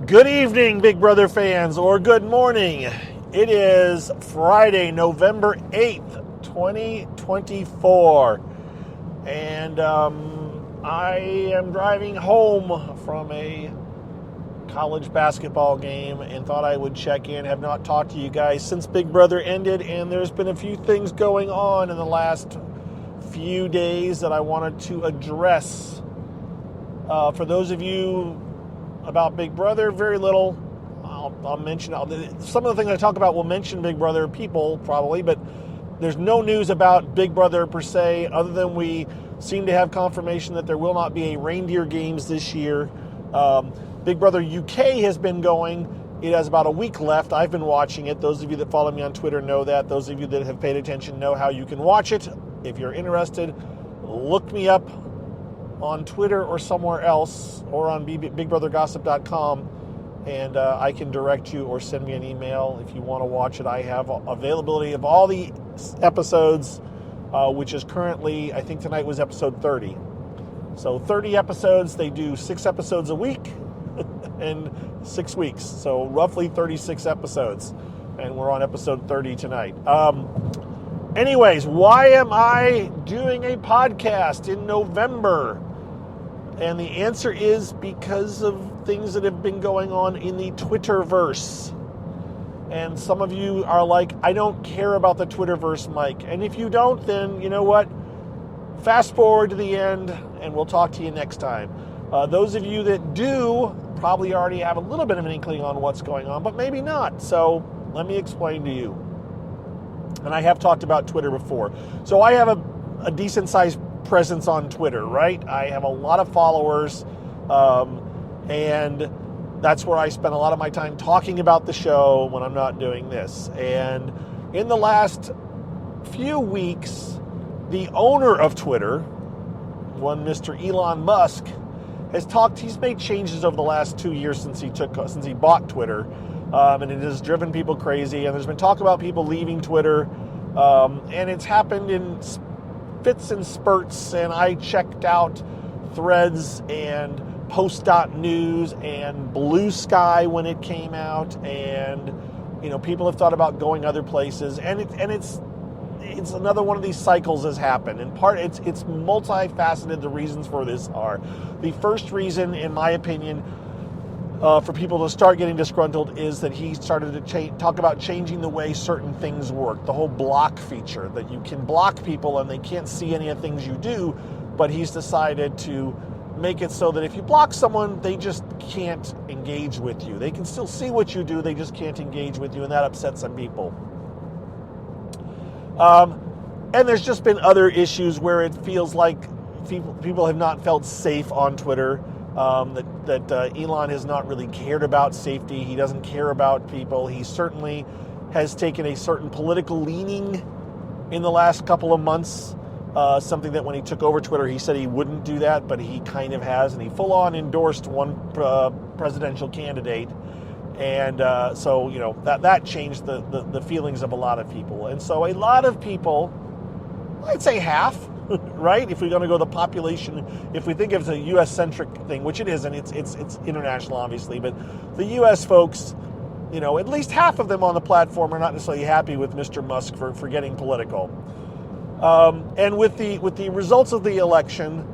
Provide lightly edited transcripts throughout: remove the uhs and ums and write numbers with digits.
Good evening, Big Brother fans, or good morning. It is Friday, November 8th, 2024, and I am driving home from a college basketball game and thought I would check in. Have not talked to you guys since Big Brother ended, and there's been a few things going on in the last few days that I wanted to address. For those of you about Big Brother, very little. I'll mention some of the things I talk about will mention Big Brother people probably, but there's no news about Big Brother per se, other than we seem to have confirmation that there will not be a reindeer games this year. Big Brother UK has been going. It has about a week left. I've been watching it. Those of you that follow me on Twitter know that. Those of you that have paid attention know how you can watch it. If you're interested, look me up on Twitter or somewhere else, or on BigBrotherGossip.com, and I can direct you or send me an email if you want to watch it. I have availability of all the episodes, which is currently, I think tonight was episode 30. So 30 episodes. They do 6 episodes a week and 6 weeks. So roughly 36 episodes. And we're on episode 30 tonight. Anyways, why am I doing a podcast in November? And the answer is because of things that have been going on in the Twitterverse. And some of you are like, I don't care about the Twitterverse, Mike. And if you don't, then you know what? Fast forward to the end, and we'll talk to you next time. Those of you that do probably already have a little bit of an inkling on what's going on, but maybe not. So let me explain to you. And I have talked about Twitter before. So I have a decent-sized presence on Twitter, right? I have a lot of followers, and that's where I spend a lot of my time talking about the show when I'm not doing this. And in the last few weeks, the owner of Twitter, one Mr. Elon Musk, he's made changes over the last 2 years since he bought Twitter, and it has driven people crazy. And there's been talk about people leaving Twitter, and it's happened in fits and spurts. And I checked out Threads and Post.News and Blue Sky when it came out, and people have thought about going other places, and it's another one of these cycles has happened. In part, it's multifaceted. The reasons for this are: the first reason, in my opinion, for people to start getting disgruntled is that he started to talk about changing the way certain things work. The whole block feature, that you can block people and they can't see any of the things you do, but he's decided to make it so that if you block someone, they just can't engage with you. They can still see what you do, they just can't engage with you, and that upsets some people. And there's just been other issues where it feels like people have not felt safe on Twitter. That Elon has not really cared about safety. He doesn't care about people. He certainly has taken a certain political leaning in the last couple of months. Something that when he took over Twitter, he said he wouldn't do that, but he kind of has, and he full-on endorsed one presidential candidate. And so, that changed the feelings of a lot of people. And so a lot of people, I'd say half, right? If we're going to go the population, if we think it's a U.S.-centric thing, which it isn't, it's international, obviously, but the U.S. folks, at least half of them on the platform are not necessarily happy with Mr. Musk for getting political. And with the results of the election,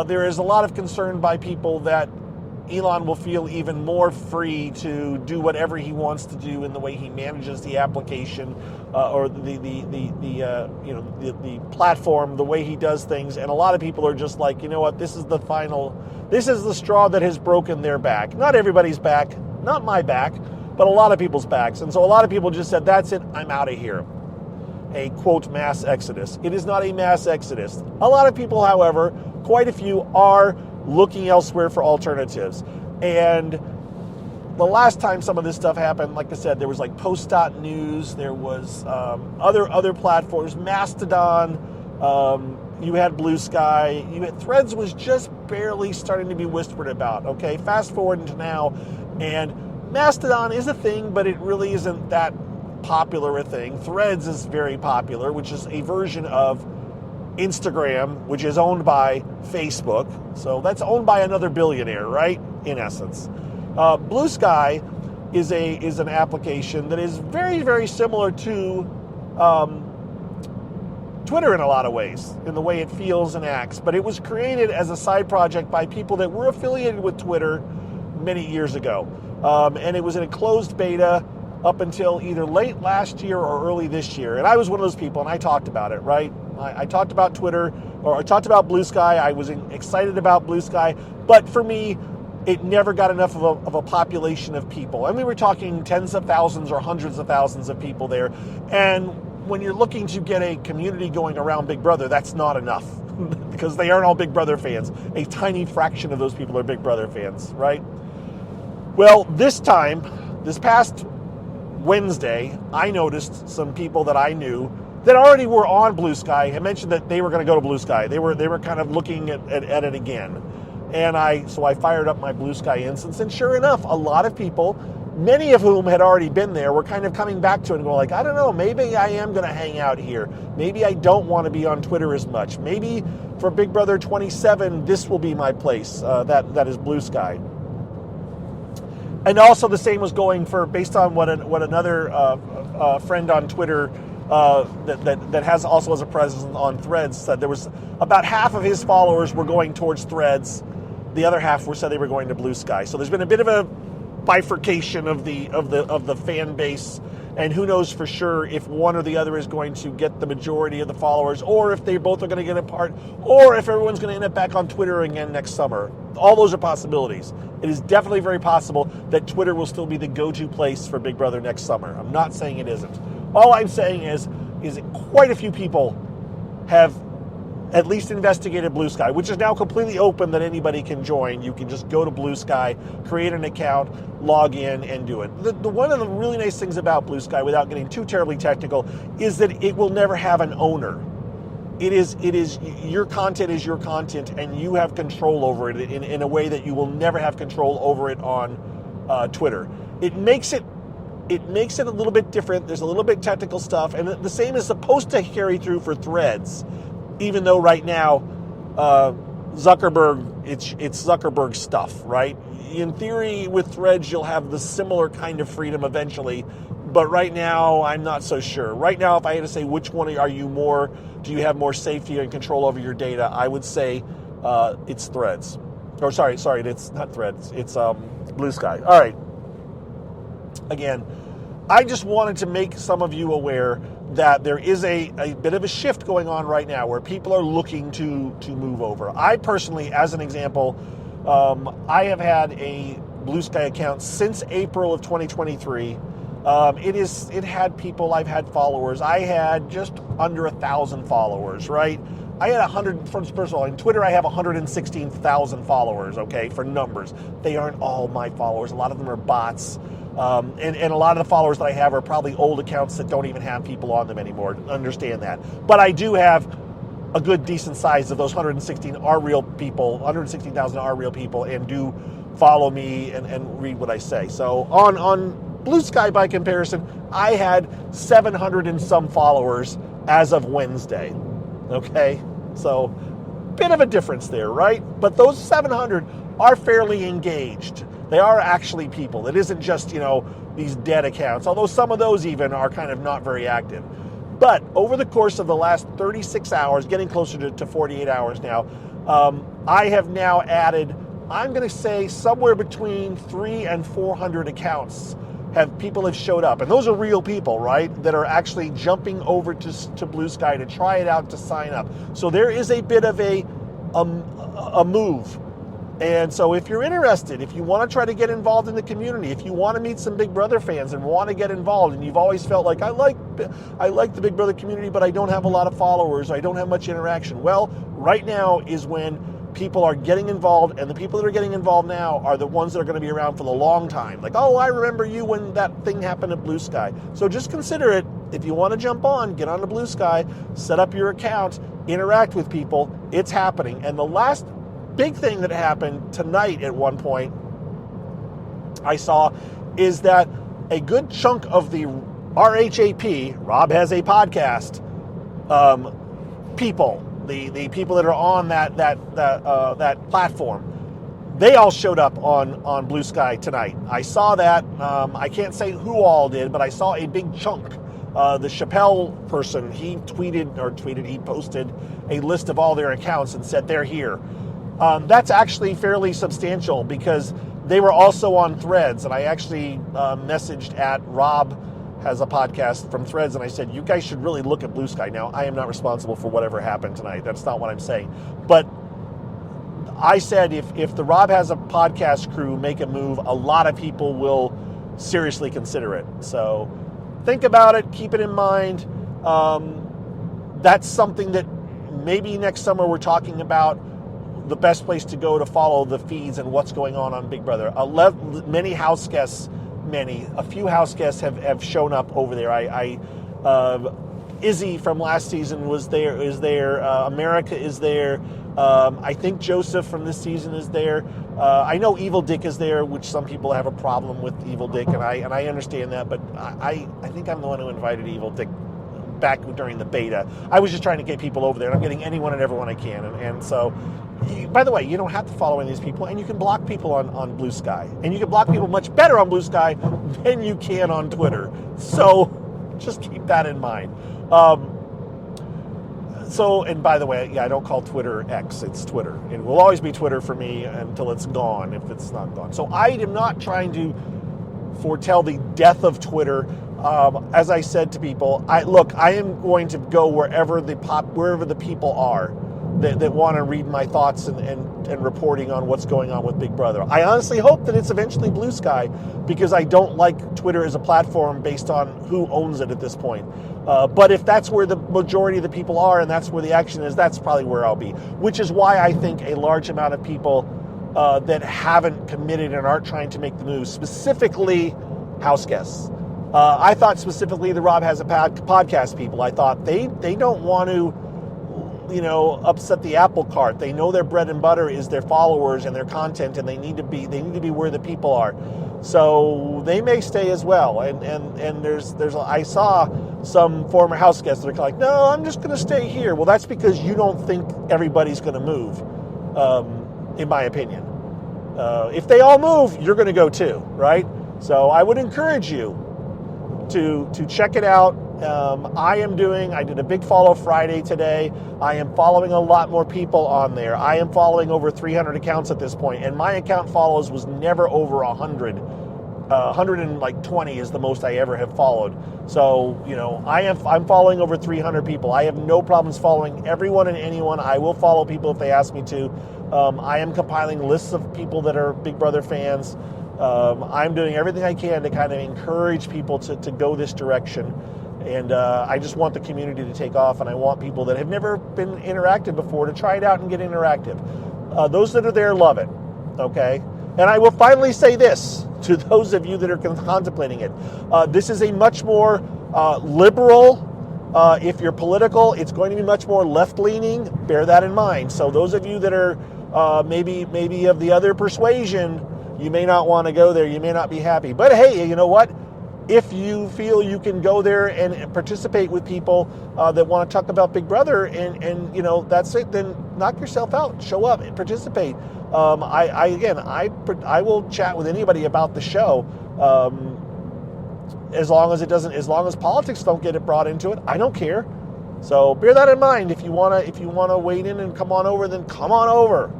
there is a lot of concern by people that Elon will feel even more free to do whatever he wants to do in the way he manages the application, or the platform, the way he does things. And a lot of people are just like, you know what, this is the straw that has broken their back. Not everybody's back, not my back, but a lot of people's backs. And so a lot of people just said, that's it, I'm out of here. A quote mass exodus. It is not a mass exodus. A lot of people, however, quite a few, are looking elsewhere for alternatives. And the last time some of this stuff happened, like I said, there was like Post.News, there was other platforms, Mastodon, you had Blue Sky, you had Threads was just barely starting to be whispered about. Okay, fast forward into now, and Mastodon is a thing, but it really isn't that popular a thing. Threads is very popular, which is a version of Instagram, which is owned by Facebook. So that's owned by another billionaire, right? In essence. Blue Sky is an application that is very, very similar to Twitter in a lot of ways, in the way it feels and acts. But it was created as a side project by people that were affiliated with Twitter many years ago. And it was in a closed beta up until either late last year or early this year. And I was one of those people, and I talked about it, right? I talked about Twitter, or I talked about Blue Sky. I was excited about Blue Sky. But for me, it never got enough of a population of people. And we were talking tens of thousands or hundreds of thousands of people there. And when you're looking to get a community going around Big Brother, that's not enough because they aren't all Big Brother fans. A tiny fraction of those people are Big Brother fans, right? Well, this past Wednesday, I noticed some people that I knew that already were on Blue Sky and mentioned that they were going to go to Blue Sky. They were kind of looking at it again. And so I fired up my Blue Sky instance, and sure enough, a lot of people, many of whom had already been there, were kind of coming back to it and going like, I don't know, maybe I am going to hang out here. Maybe I don't want to be on Twitter as much. Maybe for Big Brother 27, this will be my place. That is Blue Sky. And also the same was going for, based on what another friend on Twitter that has a presence on Threads said, there was about half of his followers were going towards Threads. The other half said they were going to Blue Sky. So there's been a bit of a bifurcation of the fan base, and who knows for sure if one or the other is going to get the majority of the followers, or if they both are going to get a part, or if everyone's going to end up back on Twitter again next summer. All those are possibilities. It is definitely very possible that Twitter will still be the go-to place for Big Brother next summer. I'm not saying it isn't. All I'm saying is quite a few people have at least investigated Blue Sky, which is now completely open that anybody can join. You can just go to Blue Sky, create an account, log in, and do it. One of the really nice things about Blue Sky, without getting too terribly technical, is that it will never have an owner. It is your content is your content, and you have control over it in a way that you will never have control over it on Twitter. It makes it a little bit different. There's a little bit technical stuff, and the same is supposed to carry through for Threads. Even though right now, Zuckerberg, it's Zuckerberg stuff, right? In theory, with Threads, you'll have the similar kind of freedom eventually, but right now, I'm not so sure. Right now, if I had to say which one do you have more safety and control over your data, I would say it's Threads. Or sorry, it's not Threads, it's Blue Sky. All right. Again, I just wanted to make some of you aware that there is a bit of a shift going on right now where people are looking to move over. I personally, as an example, I have had a Blue Sky account since April of 2023. It had people, I've had followers. I had just under 1,000 followers, right? I had 100, first of all, in Twitter I have 116,000 followers, okay, for numbers. They aren't all my followers. A lot of them are bots. And a lot of the followers that I have are probably old accounts that don't even have people on them anymore. Understand that. But I do have a good, decent size of those 116,000 are real people and do follow me and read what I say. So on Blue Sky, by comparison, I had 700 and some followers as of Wednesday. Okay? So, bit of a difference there, right? But those 700 are fairly engaged. They are actually people. It isn't just, these dead accounts, although some of those even are kind of not very active. But over the course of the last 36 hours, getting closer to 48 hours now, I have now added, I'm going to say somewhere between 300 and 400 accounts people have showed up. And those are real people, right, that are actually jumping over to Blue Sky to try it out, to sign up. So there is a bit of a move. And so if you're interested, if you want to try to get involved in the community, if you want to meet some Big Brother fans and want to get involved, and you've always felt like, I like the Big Brother community, but I don't have a lot of followers, I don't have much interaction. Well, right now is when people are getting involved, and the people that are getting involved now are the ones that are going to be around for the long time. Like, oh, I remember you when that thing happened at Blue Sky. So just consider it. If you want to jump on, get on to Blue Sky, set up your account, interact with people. It's happening. And the last big thing that happened tonight at one point I saw is that a good chunk of the RHAP, Rob Has a Podcast, people, the people that are on that platform, They all showed up on Blue Sky tonight. I saw that. I can't say who all did, but I saw a big chunk. The Chappelle person, he posted a list of all their accounts and said they're here. That's actually fairly substantial because they were also on Threads, and I actually messaged at Rob has a podcast from Threads, and I said, you guys should really look at Blue Sky. Now, I am not responsible for whatever happened tonight. That's not what I'm saying. But I said if the Rob has a podcast crew make a move, a lot of people will seriously consider it. So think about it. Keep it in mind. That's something that maybe next summer we're talking about the best place to go to follow the feeds and what's going on Big Brother. A few house guests have shown up over there. Izzy from last season is there. America is there. I think Joseph from this season is there. I know Evil Dick is there, which some people have a problem with Evil Dick, and I understand that, but I think I'm the one who invited Evil Dick back during the beta. I was just trying to get people over there, and I'm getting anyone and everyone I can. And so, by the way, you don't have to follow any of these people, and you can block people on Blue Sky. And you can block people much better on Blue Sky than you can on Twitter. So just keep that in mind. And by the way, I don't call Twitter X, it's Twitter. It will always be Twitter for me until it's gone, if it's not gone. So I am not trying to foretell the death of Twitter. As I said to people, I am going to go wherever the people are that want to read my thoughts and reporting on what's going on with Big Brother. I honestly hope that it's eventually Blue Sky, because I don't like Twitter as a platform based on who owns it at this point. But if that's where the majority of the people are and that's where the action is, that's probably where I'll be. Which is why I think a large amount of people that haven't committed and aren't trying to make the move, specifically house guests. I thought specifically the Rob Has a Podcast people. I thought they don't want to, upset the apple cart. They know their bread and butter is their followers and their content, and they need to be where the people are. So they may stay as well. And I saw some former house guests that are like, no, I'm just going to stay here. Well, that's because you don't think everybody's going to move, in my opinion. If they all move, you're going to go too, right? So I would encourage you to check it out. I did a big follow Friday today. I am following a lot more people on there. I am following over 300 accounts at this point, and my account follows was never over 100. 120 is the most I ever have followed. So, I'm following over 300 people. I have no problems following everyone and anyone. I will follow people if they ask me to. I am compiling lists of people that are Big Brother fans. I'm doing everything I can to kind of encourage people to go this direction. And I just want the community to take off, and I want people that have never been interactive before to try it out and get interactive. Those that are there love it, okay? And I will finally say this to those of you that are contemplating it. This is a much more liberal, if you're political, it's going to be much more left-leaning. Bear that in mind. So those of you that are maybe of the other persuasion, you may not want to go there. You may not be happy. But hey, you know what? If you feel you can go there and participate with people that want to talk about Big Brother and that's it, then knock yourself out. Show up and participate. I will chat with anybody about the show as long as politics don't get it brought into it. I don't care. So bear that in mind. If you wanna wade in and come on over, then come on over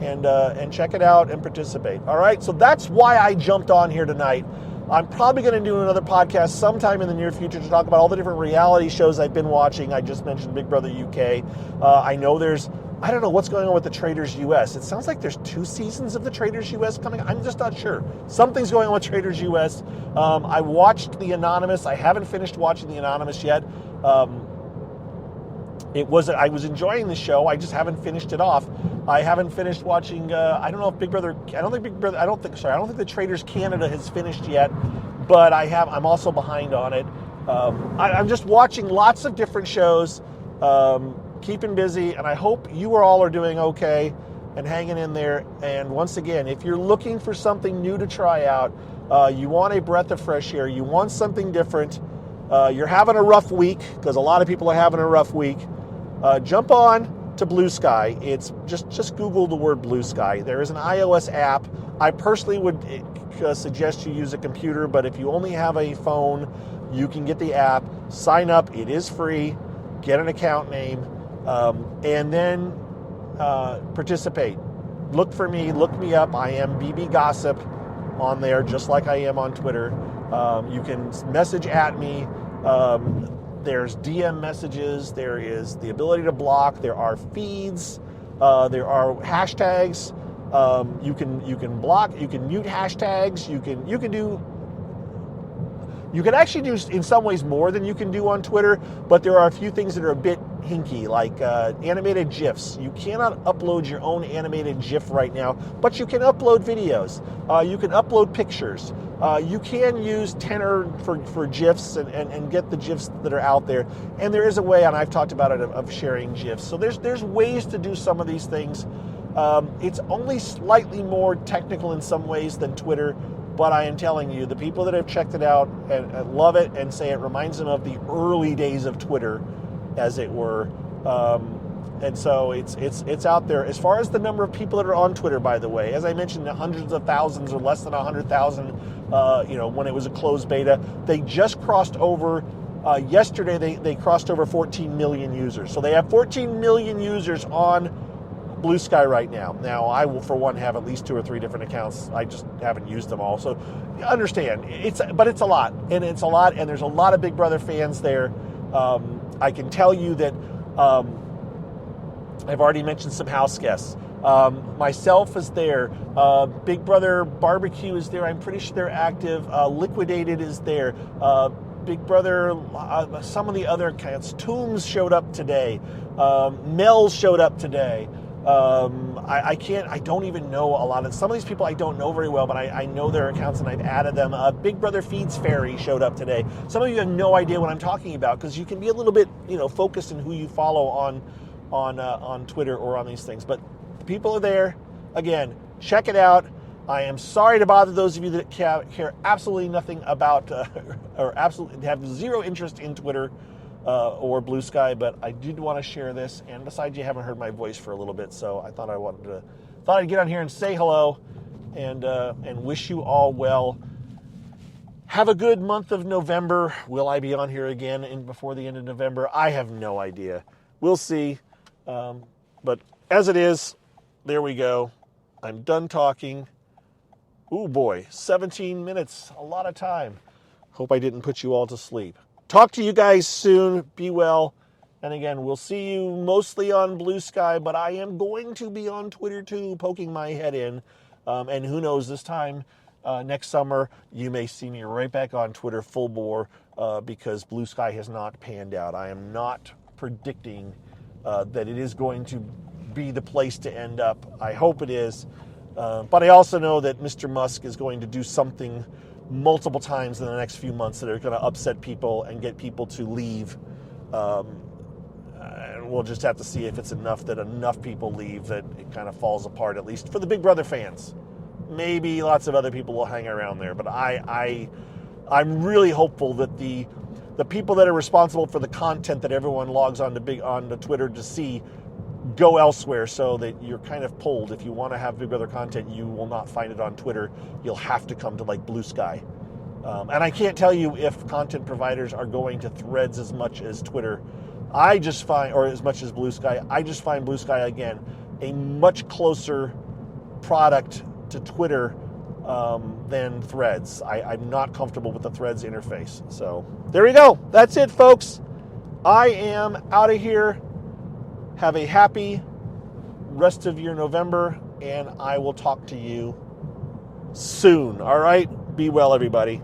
and check it out and participate. All right. So that's why I jumped on here tonight. I'm probably going to do another podcast sometime in the near future to talk about all the different reality shows I've been watching. I just mentioned Big Brother UK. I know I don't know what's going on with the Traders US. It sounds like there's 2 seasons of the Traders US coming. I'm just not sure. Something's going on with Traders US. I watched The Anonymous. I haven't finished watching The Anonymous yet. I was enjoying the show. I just haven't finished it off. I haven't finished watching. I don't think the Traders Canada has finished yet, but I'm also behind on it. I'm just watching lots of different shows, keeping busy, and I hope you all are doing okay and hanging in there. And once again, if you're looking for something new to try out, you want a breath of fresh air, you want something different, you're having a rough week, because a lot of people are having a rough week, jump on, to Blue Sky. It's just Google the word Blue Sky. There is an iOS app. I personally would suggest you use a computer, but if you only have a phone, you can get the app, sign up. It is free. Get an account name, and then participate. Look for me. Look me up. I am BB Gossip on there, just like I am on Twitter. You can message at me. There's DM messages. There is the ability to block. There are feeds. There are hashtags. You can block. You can mute hashtags. You can actually do in some ways more than you can do on Twitter, but there are a few things that are a bit hinky, like animated GIFs. You cannot upload your own animated GIF right now, but you can upload videos. You can upload pictures. You can use Tenor for GIFs and get the GIFs that are out there. And there is a way, and I've talked about it, of sharing GIFs. So there's ways to do some of these things. It's only slightly more technical in some ways than Twitter, but I am telling you, the people that have checked it out and love it and say it reminds them of the early days of Twitter, as it were. And so it's out there. As far as the number of people that are on Twitter, by the way, as I mentioned, the hundreds of thousands or less than 100,000, when it was a closed beta, they just crossed over. Yesterday, they crossed over 14 million users. So they have 14 million users on Blue Sky right now. Now, I will, for one, have at least 2 or 3 different accounts. I just haven't used them all. So, understand, but it's a lot. And it's a lot, and there's a lot of Big Brother fans there. I can tell you that I've already mentioned some house guests. Myself is there. Big Brother Barbecue is there. I'm pretty sure they're active. Liquidated is there. Big Brother, some of the other accounts. Toombs showed up today. Mel showed up today. I don't even know a lot of some of these people. I don't know very well, but I know their accounts and I've added them. Big Brother Feeds Fairy showed up today. Some of you have no idea what I'm talking about because you can be a little bit, focused in who you follow on Twitter or on these things. But the people are there. Again, check it out. I am sorry to bother those of you that care absolutely nothing about or absolutely have zero interest in Twitter or Blue Sky, but I did want to share this. And besides, you haven't heard my voice for a little bit, so I thought I'd get on here and say hello and wish you all well. Have a good month of November. Will I be on here again before the end of November? I have no idea. We'll see. But as it is, there we go. I'm done talking. Ooh, boy, 17 minutes, a lot of time. Hope I didn't put you all to sleep. Talk to you guys soon. Be well. And again, we'll see you mostly on Blue Sky, but I am going to be on Twitter too, poking my head in. And who knows, this time next summer, you may see me right back on Twitter full bore because Blue Sky has not panned out. I am not predicting that it is going to be the place to end up. I hope it is. But I also know that Mr. Musk is going to do something multiple times in the next few months that are going to upset people and get people to leave. And we'll just have to see if it's enough that enough people leave that it kind of falls apart, at least for the Big Brother fans. Maybe lots of other people will hang around there, but I'm really hopeful that the people that are responsible for the content that everyone logs on to Twitter to see go elsewhere, so that you're kind of pulled. If you want to have Big Brother content, you will not find it on Twitter. You'll have to come to like Blue Sky. And I can't tell you if content providers are going to Threads as much as Twitter. I just find, or as much as Blue Sky, I just find Blue Sky, again, a much closer product to Twitter than Threads. I'm not comfortable with the Threads interface. So there you go. That's it, folks. I am out of here. Have a happy rest of your November, and I will talk to you soon. All right? Be well, everybody.